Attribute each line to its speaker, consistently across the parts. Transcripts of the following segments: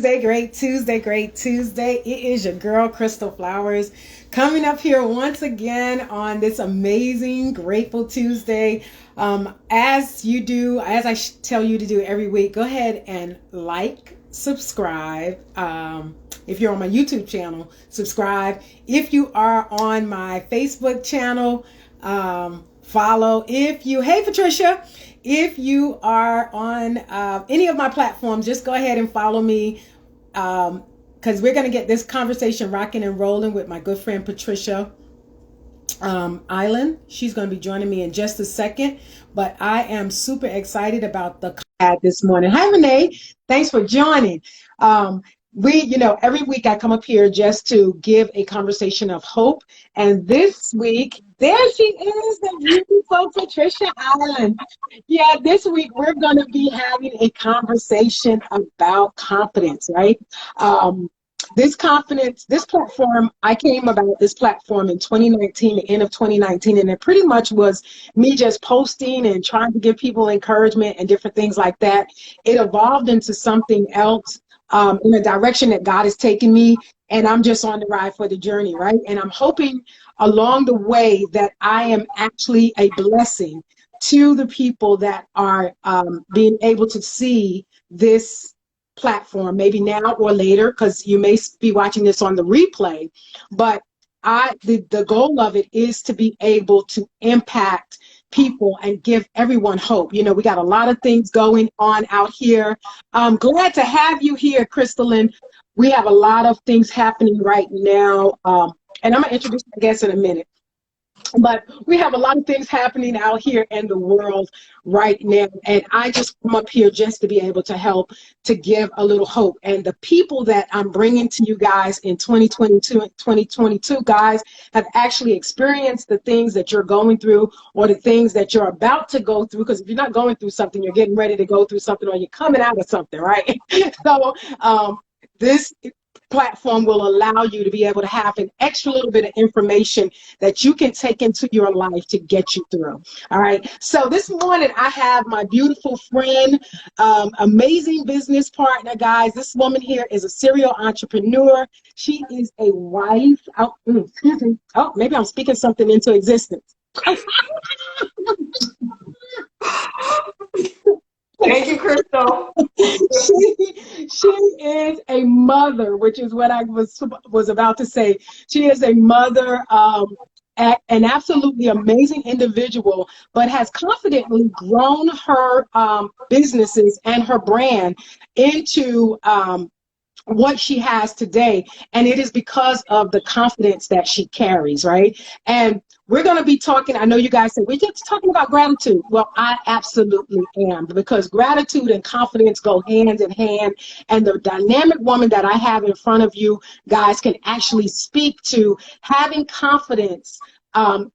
Speaker 1: Great Tuesday, great Tuesday. It is your girl, Crystal Flowers, coming up here once again on this amazing, grateful Tuesday. As I tell you to do every week, go ahead and like, subscribe. If you're on my YouTube channel, subscribe. If you are on my Facebook channel, follow. Hey Patricia, if you are on any of my platforms, just go ahead and follow me, because we're going to get this conversation rocking and rolling with my good friend Patricia Eiland. She's going to be joining me in just a second, but I am super excited about the this morning. Hi Renee, thanks for joining. Every week I come up here just to give a conversation of hope. And this week, there she is, the beautiful Patricia Eiland. Yeah, this week we're going to be having a conversation about confidence, right? This platform, I came about this platform in 2019, the end of 2019, and it pretty much was me just posting and trying to give people encouragement and different things like that. It evolved into something else. In a direction that God has taken me, and I'm just on the ride for the journey, right? And I'm hoping along the way that I am actually a blessing to the people that are being able to see this platform, maybe now or later, because you may be watching this on the replay. But the goal of it is to be able to impact people and give everyone hope. You know, we got a lot of things going on out here. I'm glad to have you here, Crystalline. We have a lot of things happening right now. And I'm going to introduce my guest in a minute. But we have a lot of things happening out here in the world right now. And I just come up here just to be able to help to give a little hope. And the people that I'm bringing to you guys in 2022 and 2022, guys, have actually experienced the things that you're going through or the things that you're about to go through. Because if you're not going through something, you're getting ready to go through something or you're coming out of something, right? So this platform will allow you to be able to have an extra little bit of information that you can take into your life to get you through. All right. So this morning I have my beautiful friend, amazing business partner, guys. This woman here is a serial entrepreneur. She is a wife. Excuse me. Oh, maybe I'm speaking something into existence.
Speaker 2: Thank you, Crystal.
Speaker 1: She is a mother, which is what I was about to say. She is a mother, an absolutely amazing individual, but has confidently grown her businesses and her brand into what she has today. And it is because of the confidence that she carries, right? And we're going to be talking, I know you guys say, we're just talking about gratitude. Well, I absolutely am, because gratitude and confidence go hand in hand. And the dynamic woman that I have in front of you guys can actually speak to having confidence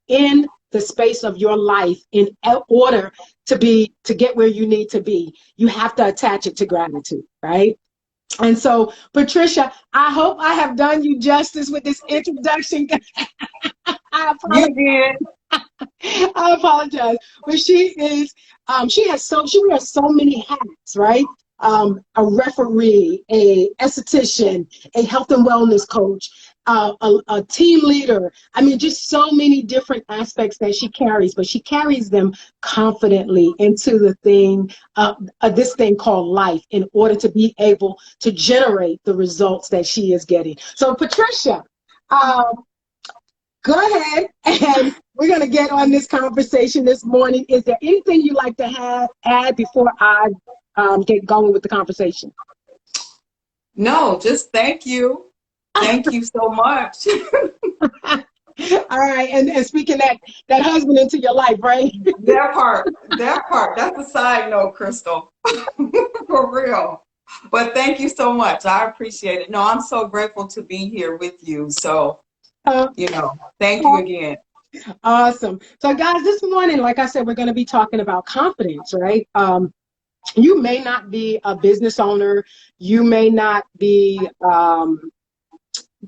Speaker 1: in the space of your life in order to get where you need to be. You have to attach it to gratitude, right? And so, Patricia, I hope I have done you justice with this introduction. I apologize. I apologize. But she wears so many hats, right? A referee, a esthetician, a health and wellness coach, a team leader. I mean, just so many different aspects that she carries, but she carries them confidently into the thing, this thing called life, in order to be able to generate the results that she is getting. So, Patricia, go ahead, and we're going to get on this conversation this morning. Is there anything you'd like to add before I get going with the conversation?
Speaker 2: No, just thank you. Thank you so much.
Speaker 1: All right, and speaking that husband into your life, right?
Speaker 2: That part, that's a side note, Crystal, for real. But thank you so much. I appreciate it. No, I'm so grateful to be here with you. So, thank you again.
Speaker 1: Awesome. So guys, this morning, like I said, we're going to be talking about confidence, right? You may not be a business owner. You may not be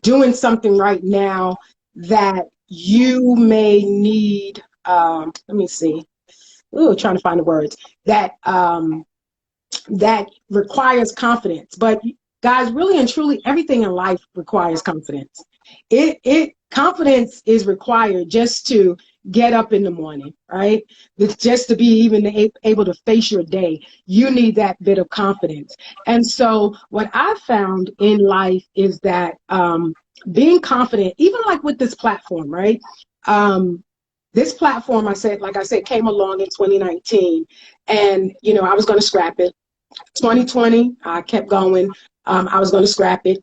Speaker 1: doing something right now that you may need, let me see. Trying to find the words that requires confidence. But guys, really and truly, everything in life requires confidence. Confidence is required just to get up in the morning, right? It's just to be even able to face your day. You need that bit of confidence. And so what I found in life is that being confident, even like with this platform, right? This platform, like I said, came along in 2019, and I was going to scrap it. 2020, I kept going. I was going to scrap it.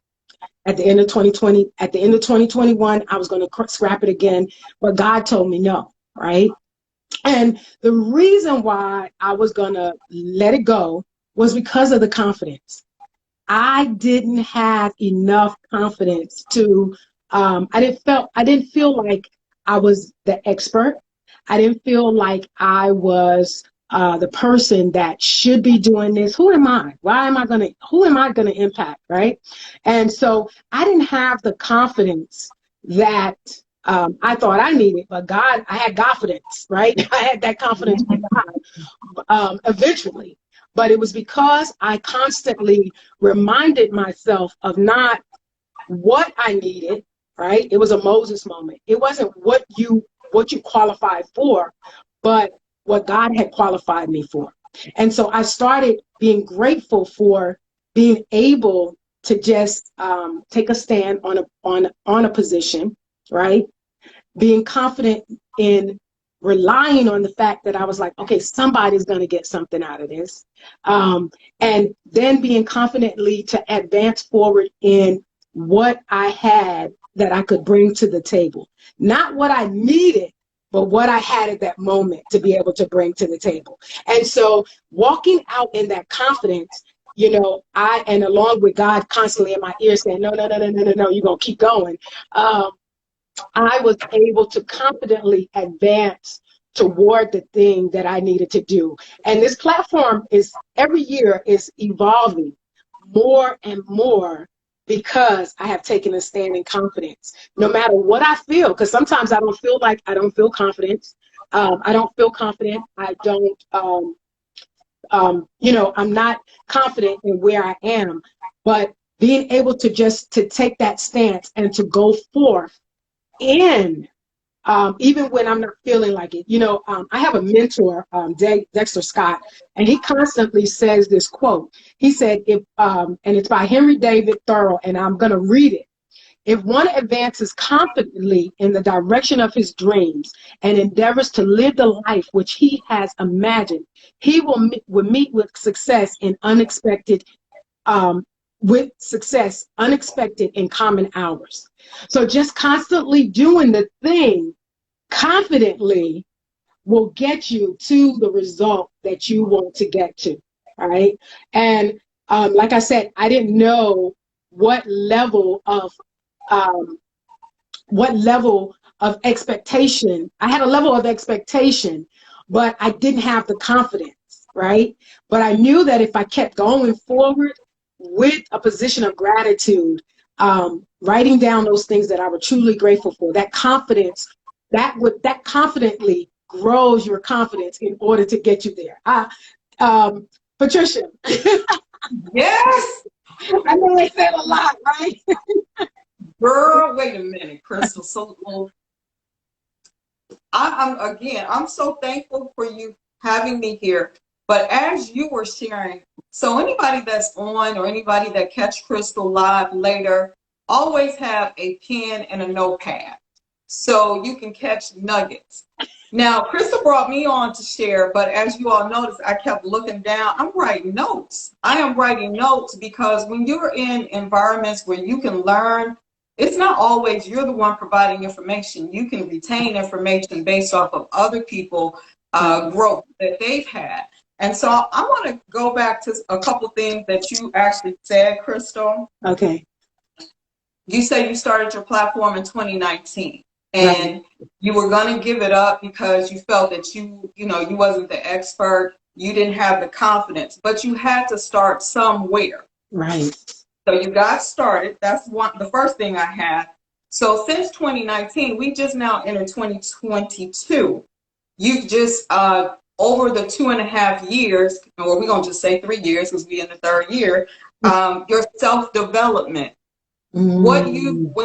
Speaker 1: At the end of 2020, at the end of 2021, I was going to scrap it again, but God told me no, right? And the reason why I was going to let it go was because of the confidence. I didn't have enough confidence to, I didn't feel like I was the expert. I didn't feel like I was the person that should be doing this. Who am I? Who am I going to impact, right? And so I didn't have the confidence that I thought I needed, but I had confidence, right? I had that confidence with God eventually. But it was because I constantly reminded myself of not what I needed, right? It was a Moses moment. It wasn't what you qualified for, but what God had qualified me for. And so I started being grateful for being able to just take a stand on a position, right? Being confident in relying on the fact that I was like, okay, somebody's going to get something out of this. And then being confidently to advance forward in what I had that I could bring to the table. Not what I needed, but what I had at that moment to be able to bring to the table. And so walking out in that confidence, and along with God constantly in my ear saying, no, you're going to keep going. I was able to confidently advance toward the thing that I needed to do. And this platform every year is evolving more and more because I have taken a stand in confidence, no matter what I feel, because sometimes I don't feel confident. I don't feel confident. I don't, I'm not confident in where I am, but being able to take that stance and to go forth in, even when I'm not feeling like it. I have a mentor, Dexter Scott, and he constantly says this quote. He said, and it's by Henry David Thoreau, and I'm going to read it. If one advances confidently in the direction of his dreams and endeavors to live the life which he has imagined, he will meet with success unexpected in common hours. So just constantly doing the thing confidently will get you to the result that you want to get to, all right? And like I said, I didn't know what level of expectation. I had a level of expectation, but I didn't have the confidence, right? But I knew that if I kept going forward with a position of gratitude, writing down those things that I were truly grateful for, that confidence, that confidently grows your confidence in order to get you there. Patricia.
Speaker 2: Yes.
Speaker 1: I know I said a lot, right?
Speaker 2: Girl, wait a minute, Crystal. So I'm so thankful for you having me here. But as you were sharing, so anybody that's on or anybody that catch Crystal live later, always have a pen and a notepad so you can catch nuggets. Now, Crystal brought me on to share, but as you all noticed, I kept looking down. I'm writing notes. I am writing notes because when you're in environments where you can learn, it's not always you're the one providing information. You can retain information based off of other people growth that they've had. And so I want to go back to a couple things that you actually said, Crystal.
Speaker 1: Okay.
Speaker 2: You said you started your platform in 2019 and you were going to give it up because you felt that you wasn't the expert. You didn't have the confidence, but you had to start somewhere.
Speaker 1: Right.
Speaker 2: So you got started. That's the first thing I had. So since 2019, we just now entered 2022. You've just, over the 2.5 years, or we're going to just say 3 years because we're in the third year, your self-development. When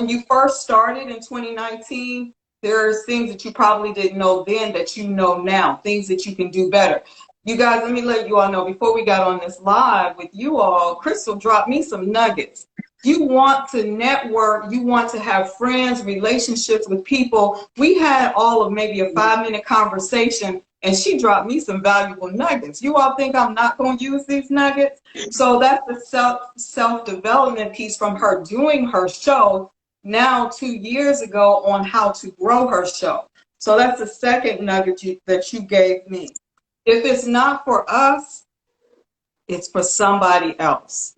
Speaker 2: you first started in 2019, there are things that you probably didn't know then that you know now, things that you can do better. You guys, let me let you all know, before we got on this live with you all, Crystal dropped me some nuggets. You want to network, you want to have friends, relationships with people. We had all of maybe a 5-minute conversation, and she dropped me some valuable nuggets. You all think I'm not going to use these nuggets? So that's the self-development piece from her doing her show now 2 years ago on how to grow her show. So that's the second nugget that you gave me. If it's not for us, it's for somebody else.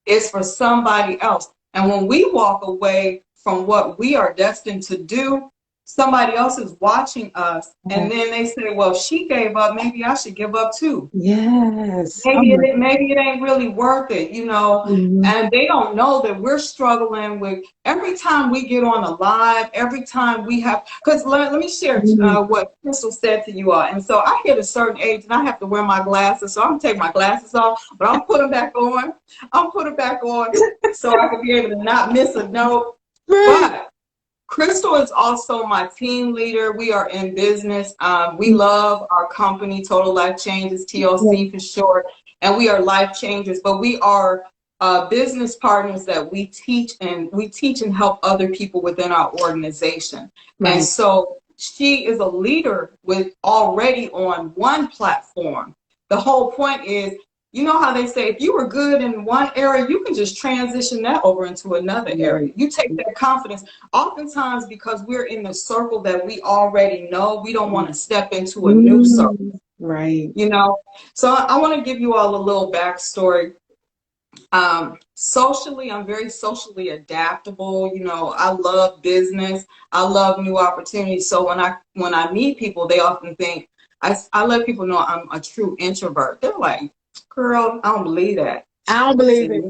Speaker 2: It's for somebody else. And when we walk away from what we are destined to do, somebody else is watching us, and then they say, well, if she gave up, maybe I should give up too.
Speaker 1: Yes.
Speaker 2: Maybe it ain't really worth it, you know. And they don't know that we're struggling with every time we get on a live, every time we have, because let me share what Crystal said to you all. And so I hit a certain age and I have to wear my glasses, so I'm gonna take my glasses off, but I'll put them back on. I'll put them back on so I can be able to not miss a note. But Crystal is also my team leader. We are in business. We love our company, Total Life Changes, TLC for short, and we are life changers. But we are business partners that we teach and help other people within our organization. And so she is a leader with already on one platform. The whole point is, you know how they say, if you were good in one area, you can just transition that over into another area. You take that confidence. Oftentimes, because we're in the circle that we already know, we don't want to step into a new circle.
Speaker 1: Right.
Speaker 2: You know, so I want to give you all a little backstory. Socially, I'm very socially adaptable. You know, I love business. I love new opportunities. So when I meet people, they often think, I let people know I'm a true introvert. They're like, girl, I don't believe that.
Speaker 1: I don't believe it.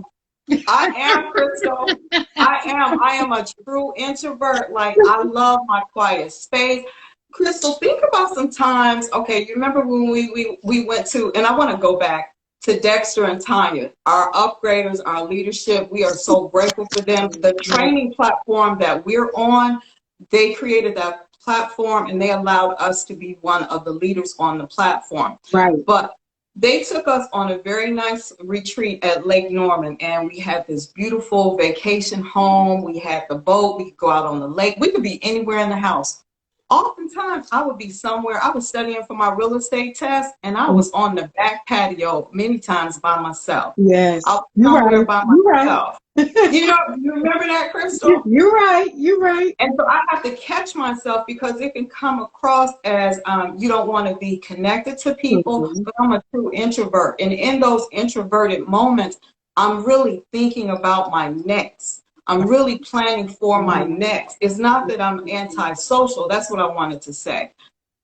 Speaker 2: I am, Crystal. I am a true introvert. Like, I love my quiet space. Crystal, think about sometimes, okay, you remember when we went to, and I want to go back to Dexter and Tanya, our upgraders, our leadership. We are so grateful for them. The training platform that we're on, they created that platform and they allowed us to be one of the leaders on the platform.
Speaker 1: Right.
Speaker 2: But they took us on a very nice retreat at Lake Norman, and we had this beautiful vacation home. We had the boat. We could go out on the lake. We could be anywhere in the house. Oftentimes, I would be somewhere. I was studying for my real estate test, and I was on the back patio many times by myself.
Speaker 1: Yes,
Speaker 2: I was somewhere by myself. You know, you remember that, Crystal?
Speaker 1: You're right. You're right.
Speaker 2: And so I have to catch myself because it can come across as you don't want to be connected to people, but I'm a true introvert. And in those introverted moments, I'm really thinking about my next. I'm really planning for my next. It's not that I'm antisocial. That's what I wanted to say.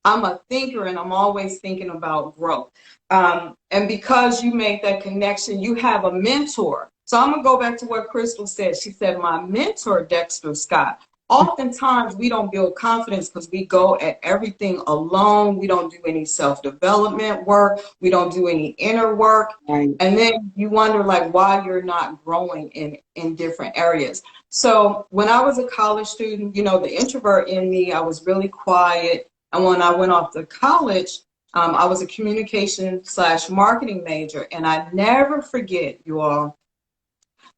Speaker 2: I'm a thinker and I'm always thinking about growth. And because you made that connection, you have a mentor. So I'm going to go back to what Crystal said. She said, my mentor, Dexter Scott. Oftentimes we don't build confidence because we go at everything alone. We don't do any self-development work. We don't do any inner work. Right. And then you wonder like why you're not growing in different areas. So when I was a college student, you know, the introvert in me, I was really quiet. And when I went off to college, I was a communication/marketing major. And I never forget, you all,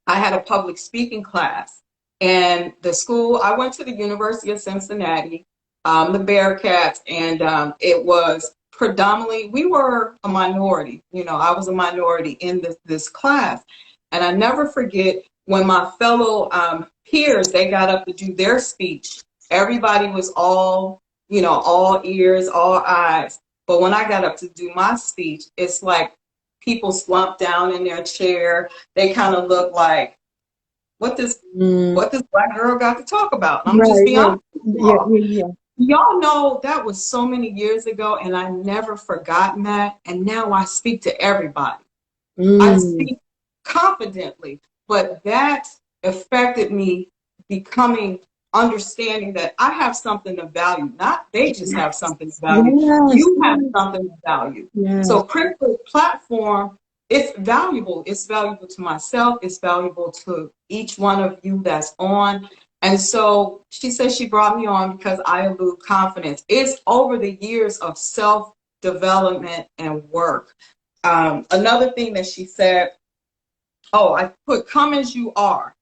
Speaker 2: I had a public speaking class. And the school, I went to the University of Cincinnati, the Bearcats, and it was predominantly, we were a minority. You know, I was a minority in this class. And I never forget when my fellow peers, they got up to do their speech. Everybody was all, you know, all ears, all eyes. But when I got up to do my speech, it's like people slumped down in their chair. They kind of looked like, what this black girl got to talk about? I'm just being honest. Y'all know that was so many years ago, and I never forgotten that. And now I speak to everybody. I speak confidently, but that affected me understanding that I have something of value. Not they just have something of value. You have something of value. So Crystal's platform it's valuable. It's valuable to myself. It's valuable to each one of you that's on. And so she says she brought me on because I elude confidence. It's over the years of self-development and work. Another thing that she said, oh, I put come as you are.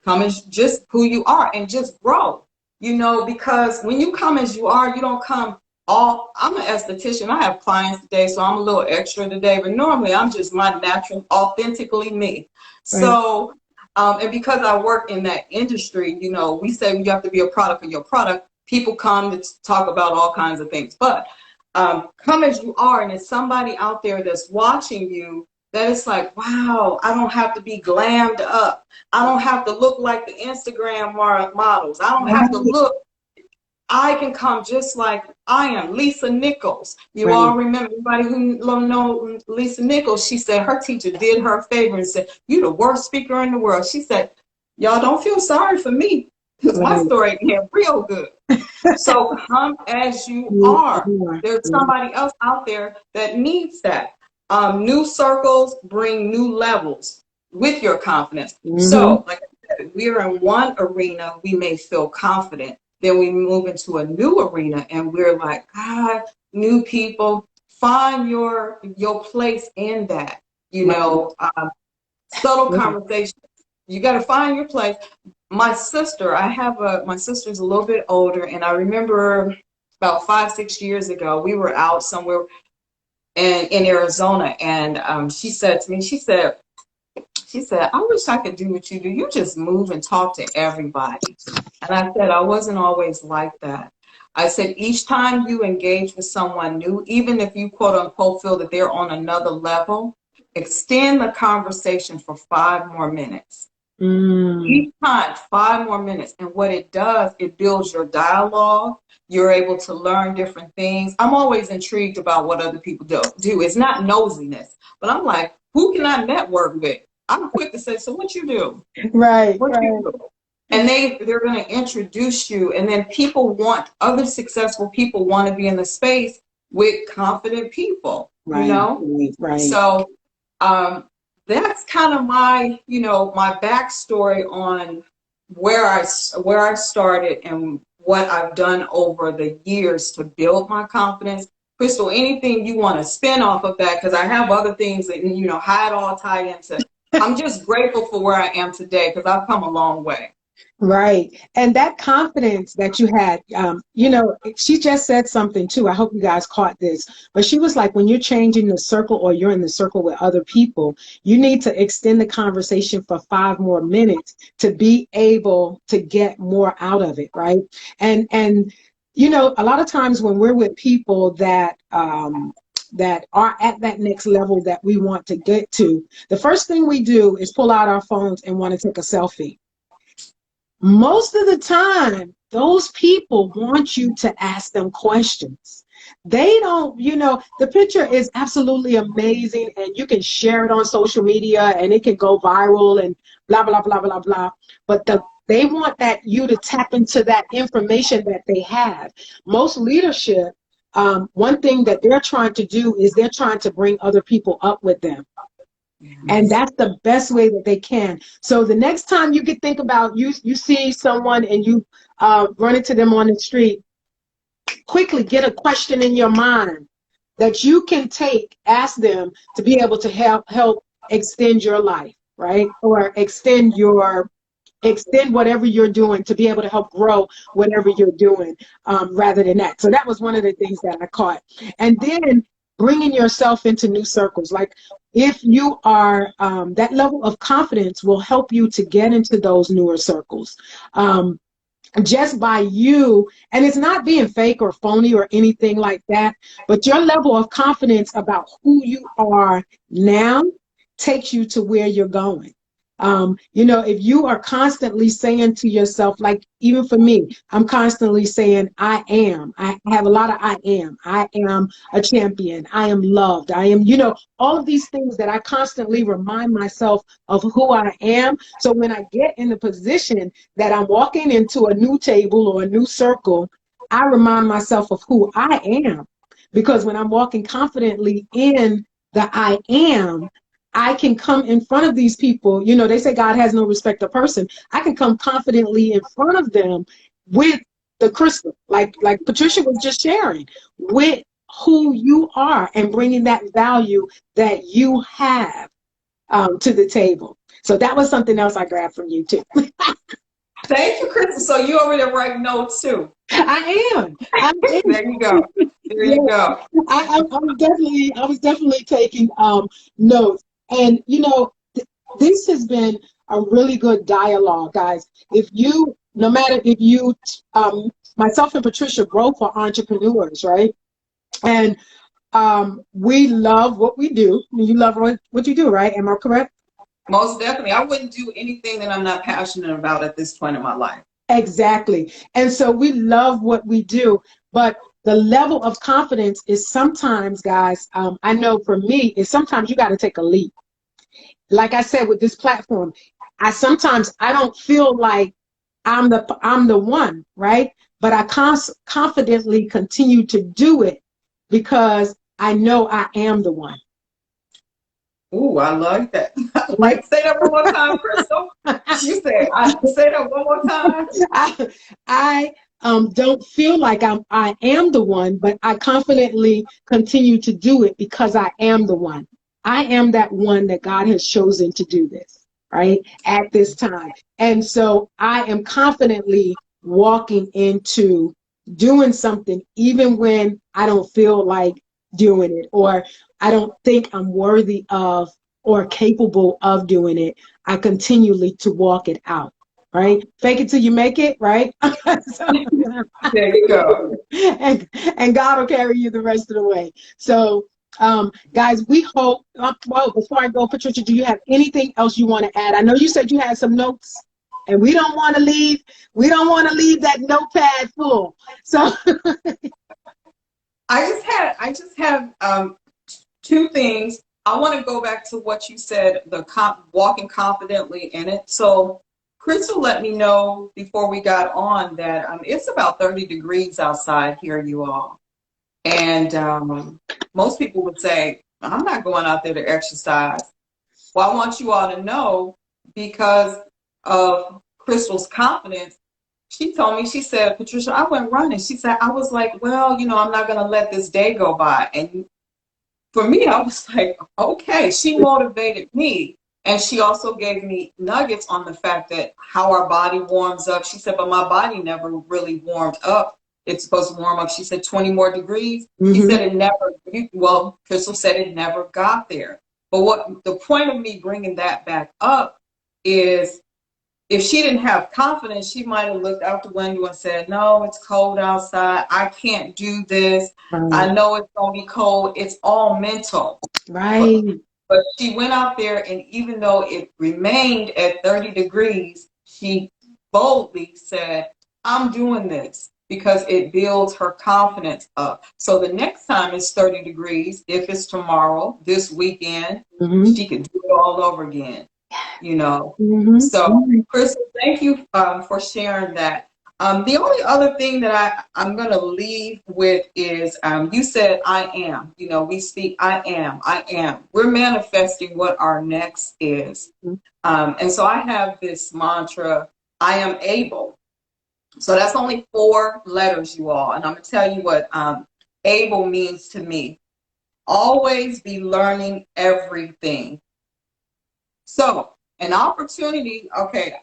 Speaker 2: Come as just who you are and just grow. You know, because when you come as you are, you don't come all, I'm an esthetician. I have clients today, so I'm a little extra today, but normally I'm just my natural, authentically me. Right. So, and because I work in that industry, you know, we say you have to be a product of your product. People come to talk about all kinds of things, but come as you are, and it's somebody out there that's watching you that it's like, wow, I don't have to be glammed up. I don't have to look like the Instagram models. I don't have to look. I can come just like I am. Lisa Nichols. You all remember, everybody who know Lisa Nichols, she said her teacher did her a favor and said, "You the worst speaker in the world." She said, "Y'all don't feel sorry for me because my story ain't real good." So come as you are. There's somebody else out there that needs that. New circles bring new levels with your confidence. So, like I said, we're in one arena, we may feel confident. Then we move into a new arena and we're like, God, new people, find your place in that. You know, subtle conversations. You got to find your place. My sister, my sister's a little bit older, and I remember about 5-6 years ago, we were out somewhere in Arizona, and she said to me, she said, I wish I could do what you do. You just move and talk to everybody. And I said, I wasn't always like that. I said, each time you engage with someone new, even if you quote unquote feel that they're on another level, extend the conversation for 5 more minutes. Each time, 5 more minutes. And what it does, it builds your dialogue. You're able to learn different things. I'm always intrigued about what other people do. It's not nosiness, but I'm like, who can I network with? I'm quick to say, so what you do? What you do? And they're going to introduce you. And then other successful people want to be in the space with confident people, you know? So, that's kind of my, you know, my backstory on where I started and what I've done over the years to build my confidence. Crystal, anything you want to spin off of that? Because I have other things that, you know, how it all tie into. I'm just grateful for where I am today because I've come a long way.
Speaker 1: Right. And that confidence that you had, you know, she just said something too. I hope you guys caught this. But she was like, when you're changing the circle or you're in the circle with other people, you need to extend the conversation for 5 more minutes to be able to get more out of it. Right. And you know, a lot of times when we're with people that are at that next level that we want to get to, the first thing we do is pull out our phones and want to take a selfie. Most of the time, those people want you to ask them questions. They don't, you know, the picture is absolutely amazing and you can share it on social media and it can go viral and blah, blah, blah, blah, blah. But they want you to tap into that information that they have. Most leadership, one thing that they're trying to do is they're trying to bring other people up with them. And that's the best way that they can. So the next time you think about you see someone and you run into them on the street, quickly get a question in your mind that you can ask them to be able to help extend your life, right? Or extend whatever you're doing to be able to help grow whatever you're doing, rather than that. So that was one of the things that I caught. And then bringing yourself into new circles. Like if you are, that level of confidence will help you to get into those newer circles. Just by you, and it's not being fake or phony or anything like that, but your level of confidence about who you are now takes you to where you're going. You know, if you are constantly saying to yourself, like even for me, I'm constantly saying, I have a lot of I am a champion. I am loved. I am, you know, all of these things that I constantly remind myself of who I am. So when I get in the position that I'm walking into a new table or a new circle, I remind myself of who I am. Because when I'm walking confidently in the I am, I can come in front of these people. You know, they say God has no respect of person. I can come confidently in front of them with the crystal, like Patricia was just sharing, with who you are and bringing that value that you have to the table. So that was something else I grabbed from you too.
Speaker 2: Thank you, Crystal. So you over there writing notes too.
Speaker 1: I am.
Speaker 2: There you go. There you go.
Speaker 1: I was definitely taking notes, and you know, this has been a really good dialogue, guys. If you, no matter if you, myself and Patricia both are entrepreneurs, right? And we love what we do. You love what you do, right? Am I correct?
Speaker 2: Most definitely. I wouldn't do anything that I'm not passionate about at this point in my life.
Speaker 1: Exactly. And so we love what we do, but the level of confidence is sometimes, guys, I know for me, is sometimes you got to take a leap. Like I said, with this platform, sometimes I don't feel like I'm the one, right? But I confidently continue to do it because I know I am the one.
Speaker 2: Ooh, I like that. Like, say that one more time, Crystal. You said, say that one more time.
Speaker 1: I don't feel like I am the one, but I confidently continue to do it because I am the one. I am that one that God has chosen to do this, right? At this time. And so I am confidently walking into doing something even when I don't feel like doing it, or I don't think I'm worthy of or capable of doing it. I continually to walk it out, right? Fake it till you make it, right? So,
Speaker 2: there you go.
Speaker 1: And God will carry you the rest of the way. So, guys, we hope, well, before I go, Patricia, do you have anything else you want to add? I know you said you had some notes, and we don't want to leave that notepad full. So
Speaker 2: I just have two things. I want to go back to what you said, the walking confidently in it. So Crystal let me know before we got on that it's about 30 degrees outside here, you all. And most people would say, I'm not going out there to exercise. Well, I want you all to know, because of Crystal's confidence, she told me, she said, Patricia, I went running. She said, I was like, well, you know, I'm not going to let this day go by. And for me, I was like, okay, she motivated me. And she also gave me nuggets on the fact that how our body warms up. She said, but my body never really warmed up. It's supposed to warm up. She said 20 more degrees.
Speaker 1: mm-hmm.
Speaker 2: She said it never, well, Crystal said it never got there. But what the point of me bringing that back up is, if she didn't have confidence, she might have looked out the window and said, no, it's cold outside. I can't do this. I know it's going to be cold. It's all mental.
Speaker 1: Right.
Speaker 2: But she went out there, and even though it remained at 30 degrees, she boldly said, I'm doing this, because it builds her confidence up. So the next time it's 30 degrees, if it's tomorrow, this weekend,
Speaker 1: mm-hmm.
Speaker 2: she can do it all over again. You know,
Speaker 1: mm-hmm.
Speaker 2: So Crystal, thank you for sharing that. The only other thing that I'm going to leave with is, you said, I am. You know, we speak, I am. We're manifesting what our next is. And so I have this mantra, I am able. So that's only 4 letters, you all. And I'm going to tell you what able means to me. Always be learning everything. So an opportunity, okay,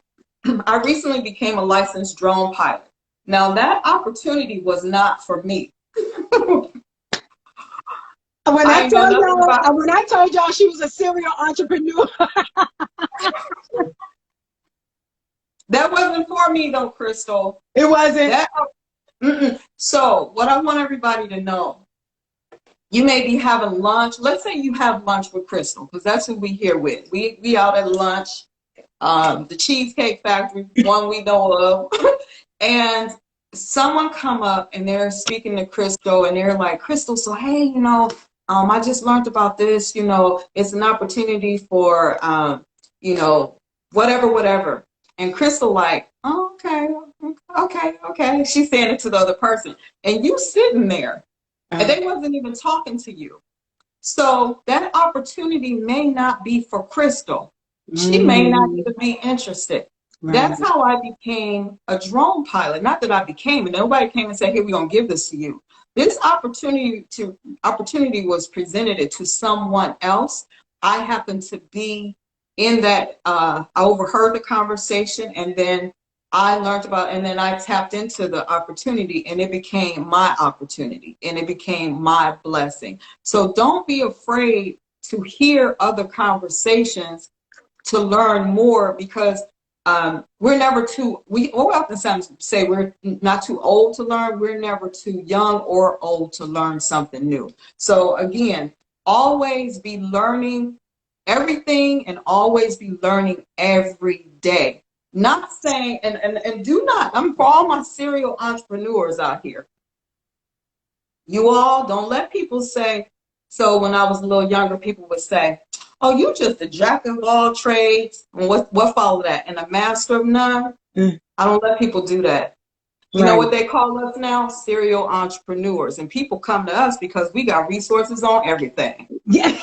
Speaker 2: I recently became a licensed drone pilot. Now that opportunity was not for me.
Speaker 1: When I told y'all she was a serial entrepreneur.
Speaker 2: That wasn't for me though, Crystal.
Speaker 1: It wasn't.
Speaker 2: So what I want everybody to know, you may be having lunch. Let's say you have lunch with Crystal, because that's who we here with. We out at lunch, the Cheesecake Factory, one we know of. And someone come up and they're speaking to Crystal, and they're like, Crystal, so hey, you know, I just learned about this, you know, it's an opportunity for, you know, whatever. And Crystal like, oh, okay. She's saying it to the other person. And you sitting there, and they wasn't even talking to you. So that opportunity may not be for Crystal. She may not even be interested. Right. That's how I became a drone pilot. Not that I became it. Nobody came and said, "Here, we're going to give this to you." This opportunity was presented to someone else. I happened to be in that. I overheard the conversation, and then I learned about, and then I tapped into the opportunity, and it became my opportunity, and it became my blessing. So don't be afraid to hear other conversations to learn more, because we're never too, we often say we're not too old to learn. We're never too young or old to learn something new. So again, always be learning everything and always be learning every day. Not saying, and do not, I'm for all my serial entrepreneurs out here. You all don't let people say, so when I was a little younger, people would say, "Oh, you just a jack of all trades." And what followed that? And a master of none? I don't let people do that. You know what they call us now? Serial entrepreneurs. And people come to us because we got resources on everything.
Speaker 1: Yeah,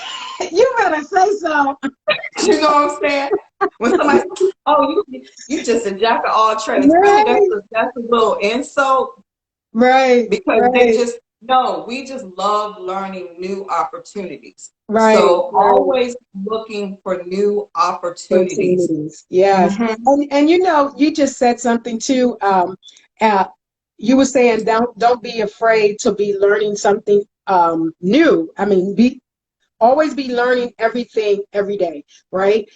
Speaker 1: you better say so.
Speaker 2: You know what I'm saying? When somebody says, "Oh, you just a jack of all trades," really, that's a little insult.
Speaker 1: Right.
Speaker 2: Because they just, no, we just love learning new opportunities. Right. So always looking for new opportunities.
Speaker 1: Yes. And you know, you just said something too. You were saying don't be afraid to be learning something new. I mean, always be learning everything every day, right?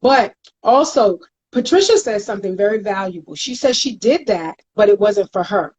Speaker 1: But also, Patricia said something very valuable. She said she did that, but it wasn't for her.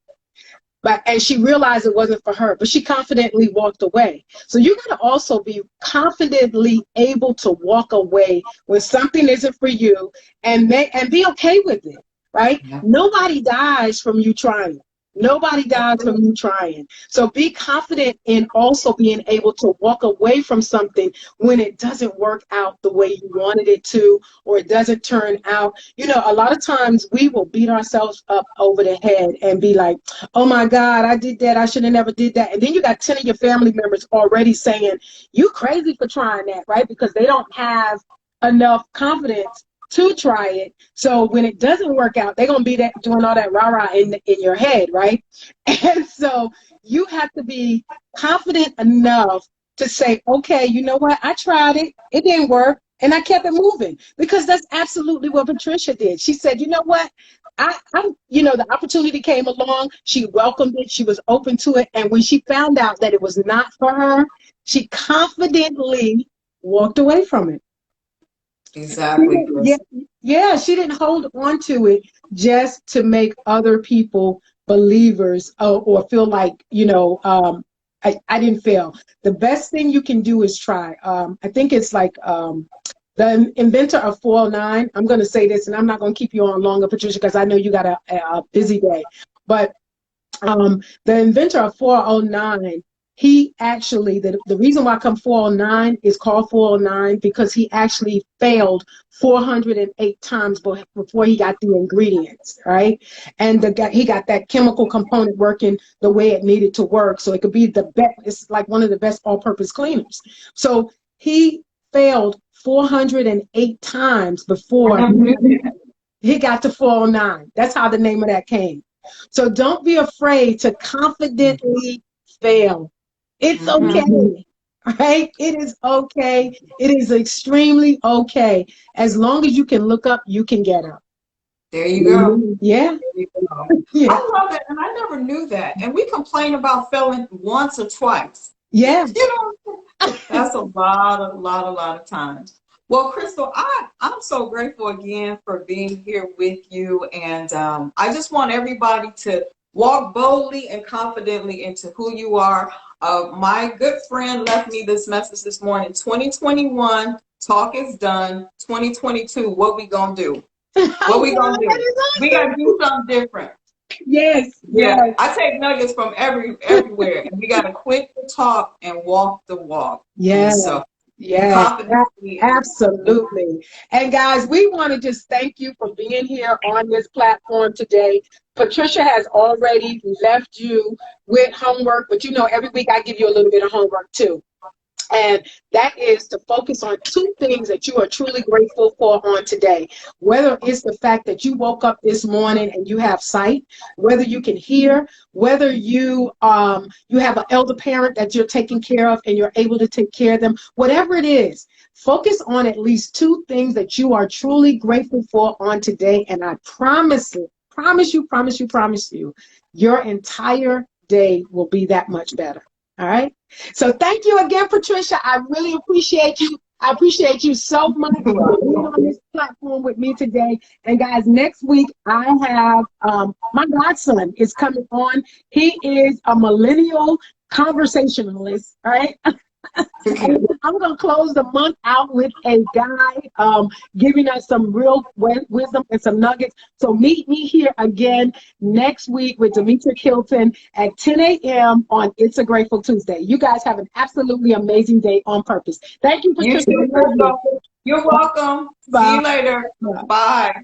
Speaker 1: And she realized it wasn't for her, but she confidently walked away. So you got to also be confidently able to walk away when something isn't for you, and be okay with it, right? Yeah. Nobody dies from you trying. Nobody dies from you trying. So be confident in also being able to walk away from something when it doesn't work out the way you wanted it to, or it doesn't turn out. You know, a lot of times we will beat ourselves up over the head and be like, "Oh my God, I did that. I should have never did that." And then you got 10 of your family members already saying, "You crazy for trying that," right? Because they don't have enough confidence to try it. So when it doesn't work out, they're going to be doing all that rah-rah in your head, right? And so you have to be confident enough to say, "Okay, you know what? I tried it. It didn't work. And I kept it moving." Because that's absolutely what Patricia did. She said, "You know what? The opportunity came along. She welcomed it. She was open to it. And when she found out that it was not for her, she confidently walked away from it."
Speaker 2: Exactly.
Speaker 1: Yeah, she didn't hold on to it just to make other people believers or feel like, I didn't fail. The best thing you can do is try. I think it's like the inventor of 409. I'm going to say this, and I'm not going to keep you on longer, Patricia, because I know you got a busy day. But the inventor of 409, he actually, the reason why come 409 is called 409 because he actually failed 408 times before he got the ingredients, right? And he got that chemical component working the way it needed to work, so it could be the best. It's like one of the best all-purpose cleaners. So he failed 408 times before he got to 409. That's how the name of that came. So don't be afraid to confidently fail. It's okay, right? It is okay. It is extremely okay. As long as you can look up, you can get up.
Speaker 2: There you go.
Speaker 1: Yeah.
Speaker 2: There you go. Yeah. I love it, and I never knew that. And we complain about failing once or twice.
Speaker 1: Yeah.
Speaker 2: That's a lot of times. Well, Crystal, I'm so grateful again for being here with you. And I just want everybody to walk boldly and confidently into who you are. My good friend left me this message this morning. 2021, talk is done. 2022, what we gonna do? What we gonna do? We gotta do something different.
Speaker 1: Yes.
Speaker 2: Yeah.
Speaker 1: Yes.
Speaker 2: I take nuggets from everywhere. And we gotta quit the talk and walk the walk.
Speaker 1: Yes.
Speaker 2: So
Speaker 1: yes, absolutely. And guys, we want to just thank you for being here on this platform today. Patricia has already left you with homework, but every week I give you a little bit of homework too. And that is to focus on 2 things that you are truly grateful for on today. Whether it's the fact that you woke up this morning and you have sight, whether you can hear, whether you have an elder parent that you're taking care of and you're able to take care of them, whatever it is, focus on at least 2 things that you are truly grateful for on today. And I promise you, your entire day will be that much better. All right. So thank you again, Patricia. I really appreciate you. I appreciate you so much for being on this platform with me today. And guys, next week I have my godson is coming on. He is a millennial conversationalist. All right. I'm going to close the month out with a guy giving us some real wisdom and some nuggets. So meet me here again next week with Demetra Kilton at 10 a.m. on It's a Grateful Tuesday. You guys have an absolutely amazing day on purpose. Thank you, Patricia.
Speaker 2: You're welcome. Bye. See you later. Bye.